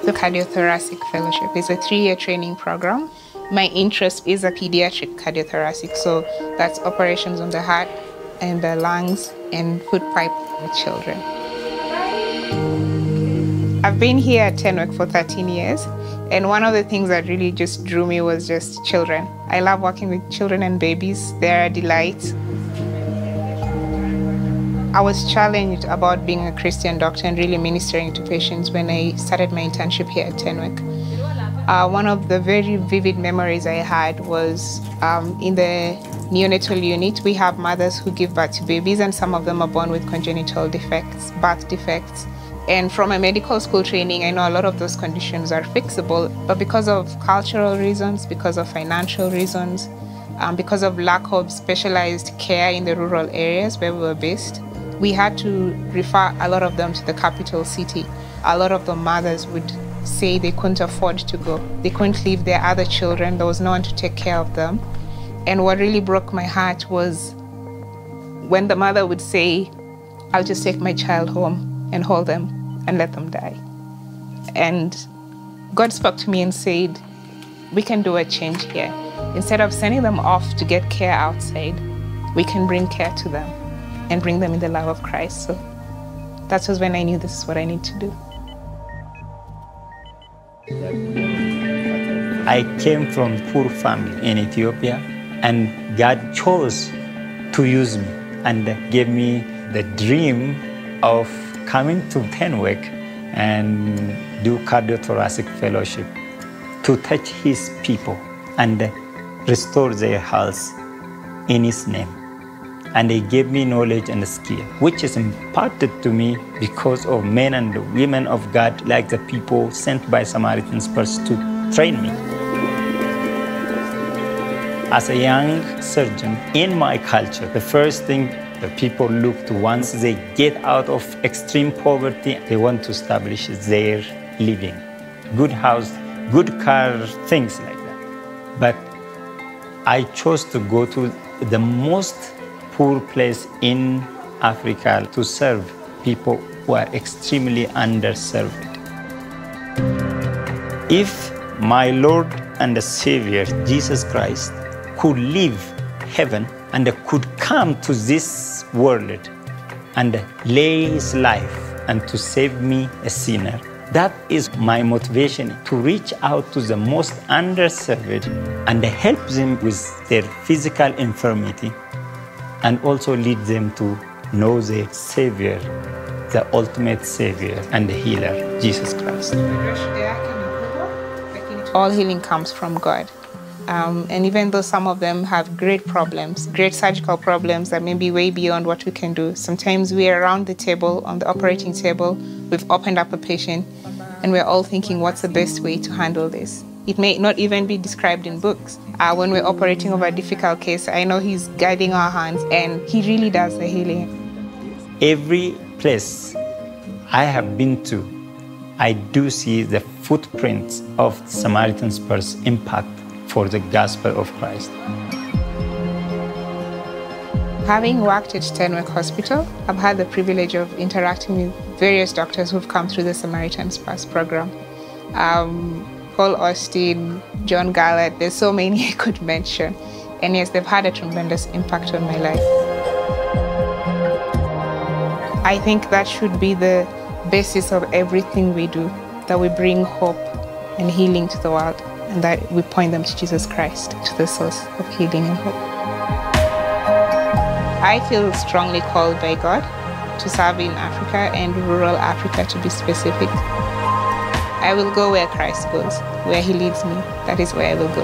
the Cardiothoracic Fellowship. It's a 3-year training program. My interest is a pediatric cardiothoracic, so that's operations on the heart and the lungs and food pipe with children. I've been here at Tenwek for 13 years, and one of the things that really just drew me was just children. I love working with children and babies. They're a delight. I was challenged about being a Christian doctor and really ministering to patients when I started my internship here at Tenwek. One of the very vivid memories I had was in the neonatal unit. We have mothers who give birth to babies, and some of them are born with congenital defects, birth defects. And from a medical school training, I know a lot of those conditions are fixable, but because of cultural reasons, because of financial reasons, because of lack of specialized care in the rural areas where we were based, we had to refer a lot of them to the capital city. A lot of the mothers would say they couldn't afford to go. They couldn't leave their other children. There was no one to take care of them. And what really broke my heart was when the mother would say, I'll just take my child home and hold them and let them die. And God spoke to me and said, we can do a change here. Instead of sending them off to get care outside, we can bring care to them and bring them in the love of Christ. So that was when I knew this is what I need to do. I came from a poor family in Ethiopia, and God chose to use me and gave me the dream of coming to Tenwek and do cardiothoracic fellowship to touch His people and restore their health in His name. And He gave me knowledge and skill, which is imparted to me because of men and women of God, like the people sent by Samaritan's Purse to train me. As a young surgeon, in my culture, the first thing the people look to once they get out of extreme poverty, they want to establish their living. Good house, good car, things like that. But I chose to go to the most poor place in Africa to serve people who are extremely underserved. If my Lord and Savior, Jesus Christ, could leave heaven and could come to this world and lay His life and to save me, a sinner, that is my motivation to reach out to the most underserved and help them with their physical infirmity, and also lead them to know the Savior, the ultimate Savior and the healer, Jesus Christ. All healing comes from God. And even though some of them have great problems, great surgical problems that may be way beyond what we can do, sometimes we're around the table, on the operating table, we've opened up a patient, and we're all thinking, what's the best way to handle this? It may not even be described in books. When we're operating over a difficult case, I know He's guiding our hands, and He really does the healing. Every place I have been to, I do see the footprints of Samaritan's Purse impact for the gospel of Christ. Having worked at Tenwek Hospital, I've had the privilege of interacting with various doctors who've come through the Samaritan's Purse program. Paul Austin, John Garlett, there's so many I could mention. And yes, they've had a tremendous impact on my life. I think that should be the basis of everything we do, that we bring hope and healing to the world, and that we point them to Jesus Christ, to the source of healing and hope. I feel strongly called by God to serve in Africa and rural Africa, to be specific. I will go where Christ goes. Where He leads me, that is where I will go.